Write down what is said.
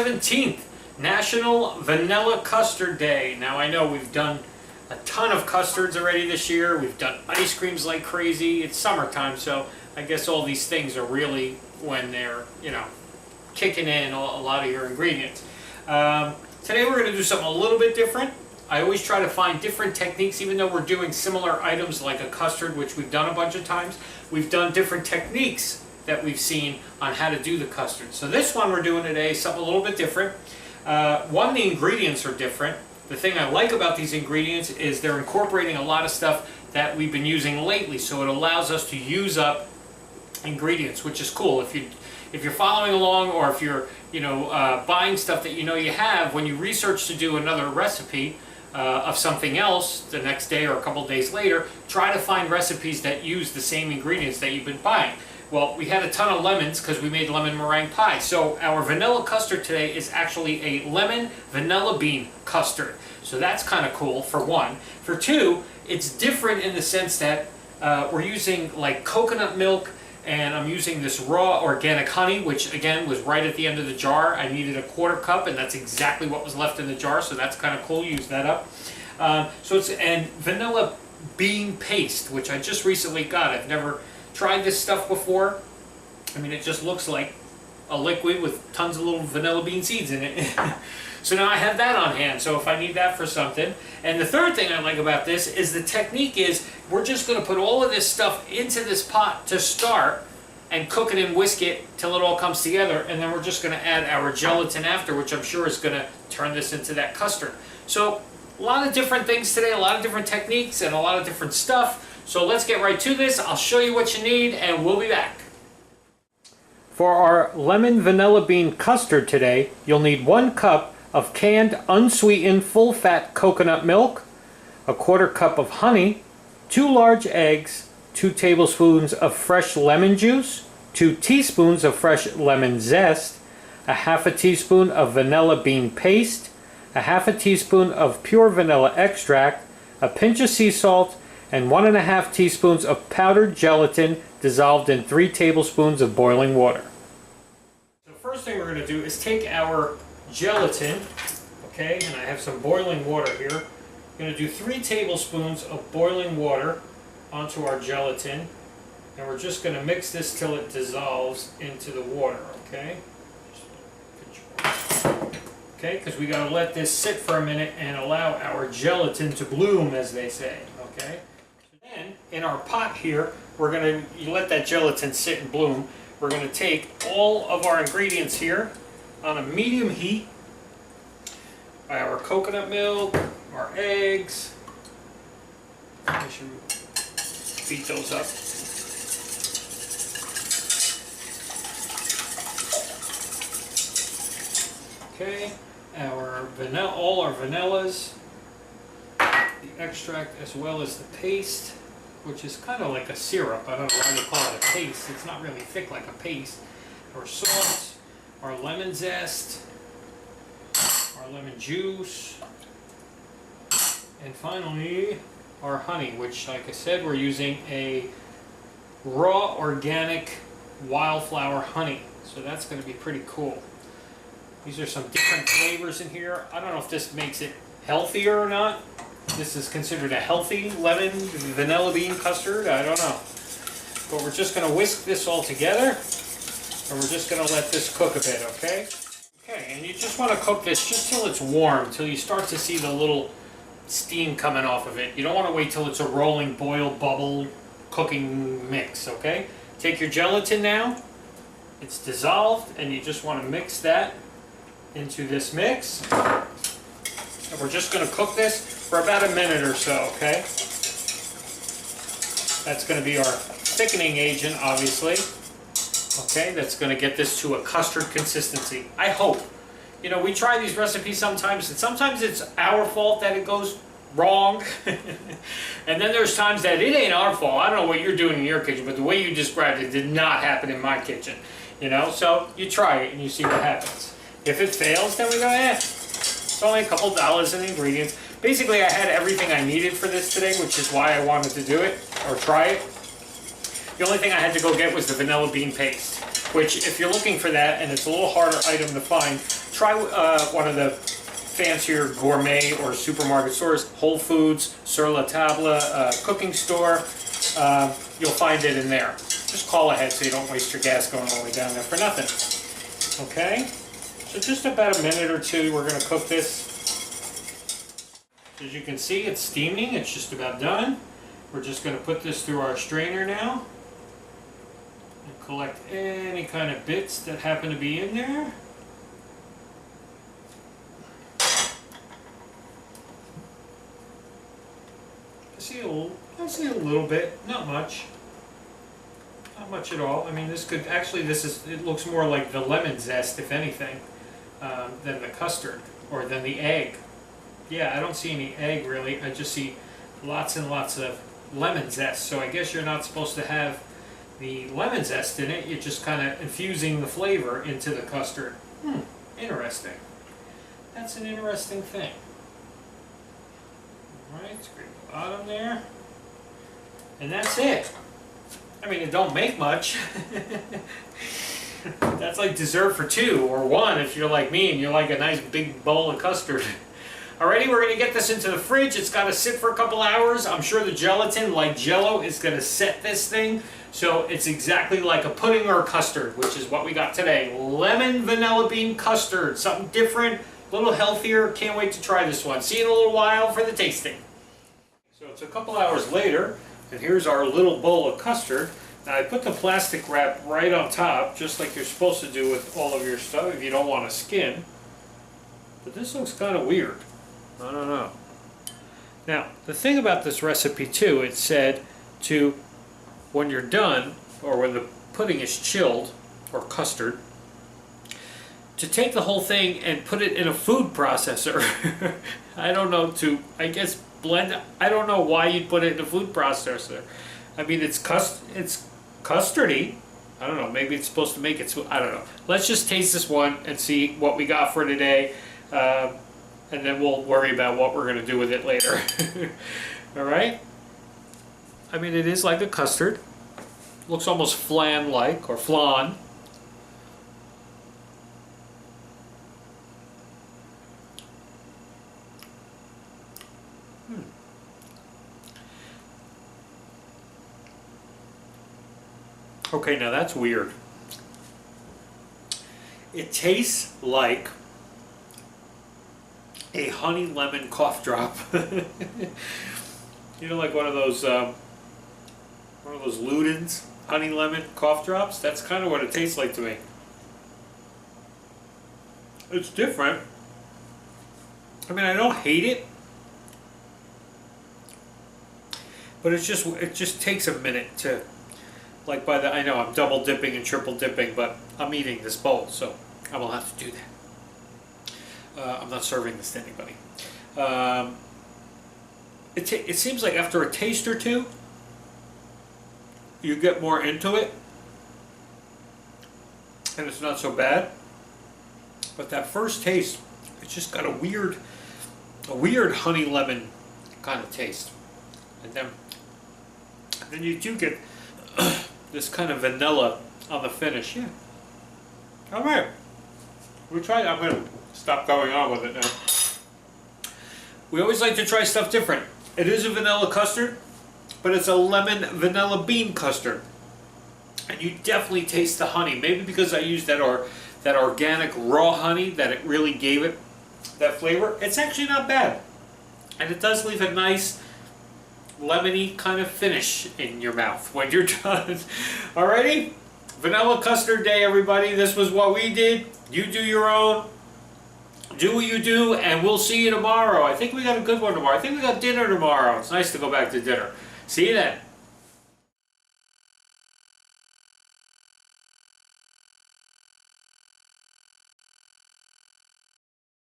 17th, National Vanilla Custard Day. Now I know we've done a ton of custards already this year. We've done ice creams like crazy. It's summertime, so I guess all these things are really when they're, kicking in a lot of your ingredients. Today we're going to do something a little bit different. I always try to find different techniques, even though we're doing similar items like a custard, which we've done a bunch of times. We've done different techniques that we've seen on how to do the custard. So this one we're doing today is something a little bit different. One, the ingredients are different. The thing I like about these ingredients is they're incorporating a lot of stuff that we've been using lately, so it allows us to use up ingredients, which is cool. If you're following along, or if you're buying stuff that you have, when you research to do another recipe of something else the next day or a couple days later, try to find recipes that use the same ingredients that you've been buying. Well, we had a ton of lemons because we made lemon meringue pie. So our vanilla custard today is actually a lemon vanilla bean custard. So that's kind of cool, for one. For two, it's different in the sense that we're using like coconut milk, and I'm using this raw organic honey, which again was right at the end of the jar. I needed a 1/4 cup, and that's exactly what was left in the jar, so that's kind of cool. Use that up. And vanilla bean paste, which I just recently got. I've never tried this stuff before. I mean, it just looks like a liquid with tons of little vanilla bean seeds in it. So now I have that on hand, so if I need that for something. And the third thing I like about this is the technique is we're just going to put all of this stuff into this pot to start and cook it and whisk it till it all comes together, and then we're just going to add our gelatin after, which I'm sure is going to turn this into that custard. So a lot of different things today, a lot of different techniques, and a lot of different stuff. So let's get right to this. I'll show you what you need, and we'll be back. For our lemon vanilla bean custard today, you'll need 1 cup of canned unsweetened full-fat coconut milk, a 1/4 cup of honey, 2 large eggs, 2 tablespoons of fresh lemon juice, 2 teaspoons of fresh lemon zest, a 1/2 teaspoon of vanilla bean paste, a 1/2 teaspoon of pure vanilla extract, a pinch of sea salt, and 1½ teaspoons of powdered gelatin dissolved in 3 tablespoons of boiling water. The first thing we're going to do is take our gelatin, okay, and I have some boiling water here. I'm going to do 3 tablespoons of boiling water onto our gelatin, and we're just going to mix this till it dissolves into the water, okay? Okay, because we got to let this sit for a minute and allow our gelatin to bloom, as they say, okay? Then, in our pot here, we're going to let that gelatin sit and bloom. We're going to take all of our ingredients here on a medium heat, our coconut milk, our eggs. I should beat those up. Okay, all our vanillas, the extract as well as the paste, which is kind of like a syrup. I don't know why they call it a paste. It's not really thick like a paste. Our salt, our lemon zest, our lemon juice, and finally our honey, which, like I said, we're using a raw organic wildflower honey. So that's going to be pretty cool. These are some different flavors in here. I don't know if this makes it healthier or not. This is considered a healthy lemon vanilla bean custard. I don't know. But we're just going to whisk this all together, and we're just going to let this cook a bit, okay? Okay, and you just want to cook this just till it's warm, till you start to see the little steam coming off of it. You don't want to wait till it's a rolling, boil, bubble, cooking mix, okay? Take your gelatin now. It's dissolved, and you just want to mix that into this mix. And we're just going to cook this for about a minute or so, okay? That's going to be our thickening agent, obviously. Okay, that's going to get this to a custard consistency, I hope. We try these recipes sometimes, and sometimes it's our fault that it goes wrong. And then there's times that it ain't our fault. I don't know what you're doing in your kitchen, but the way you described it did not happen in my kitchen. So you try it and you see what happens. If it fails, then we go, it's only a couple dollars in ingredients. Basically, I had everything I needed for this today, which is why I wanted to do it, or try it. The only thing I had to go get was the vanilla bean paste. which if you're looking for that and it's a little harder item to find, try one of the fancier gourmet or supermarket stores, Whole Foods, Sur La Table, cooking store. You'll find it in there. Just call ahead so you don't waste your gas going all the way down there for nothing. Okay, so just about a minute or two we're going to cook this. As you can see, it's steaming. It's just about done. We're just going to put this through our strainer now and collect any kind of bits that happen to be in there. I see a little bit, not much. Not much at all. I mean, this could actually, it looks more like the lemon zest, if anything, than the custard or than the egg. Yeah, I don't see any egg really. I just see lots and lots of lemon zest. So I guess you're not supposed to have the lemon zest in it. You're just kind of infusing the flavor into the custard. Interesting. That's an interesting thing. Alright, scrape the bottom there. And that's it. I mean, it don't make much. That's like dessert for 2 or 1 if you're like me and you like a nice big bowl of custard. Alrighty, we're going to get this into the fridge. It's got to sit for a couple hours. I'm sure the gelatin, like Jell-O, is going to set this thing. So it's exactly like a pudding or a custard, which is what we got today. Lemon vanilla bean custard. Something different, a little healthier. Can't wait to try this one. See you in a little while for the tasting. So it's a couple hours later, and here's our little bowl of custard. Now I put the plastic wrap right on top, just like you're supposed to do with all of your stuff if you don't want a skin. But this looks kind of weird. I don't know. Now, the thing about this recipe too, it said to, when you're done, or when the pudding is chilled, or custard, to take the whole thing and put it in a food processor. I don't know, I guess blend, I don't know why you'd put it in a food processor. I mean, it's custardy. I don't know, maybe it's supposed to make it, I don't know. Let's just taste this one and see what we got for today. And then we'll worry about what we're going to do with it later. Alright? I mean, it is like a custard. Looks almost flan-like, or flan. Okay, now that's weird. It tastes like a honey lemon cough drop. You know, like one of those Ludens honey lemon cough drops. That's kind of what it tastes like to me. It's different. I mean, I don't hate it, but it just takes a minute to, like, I know I'm double dipping and triple dipping, but I'm eating this bowl, so I will have to do that. I'm not serving this to anybody. It seems like after a taste or two, you get more into it, and it's not so bad. But that first taste, it's just got a weird honey lemon kind of taste, and then you do get this kind of vanilla on the finish. Yeah. All right. We tried. I'm gonna stop going on with it now. We always like to try stuff different. It is a vanilla custard, but it's a lemon vanilla bean custard. And you definitely taste the honey. Maybe because I used that organic raw honey that it really gave it that flavor. It's actually not bad. And it does leave a nice lemony kind of finish in your mouth when you're done. Alrighty? Vanilla custard day, everybody. This was what we did. You do your own. Do what you do, and we'll see you tomorrow. I think we got a good one tomorrow. I think we got dinner tomorrow. It's nice to go back to dinner. See you then.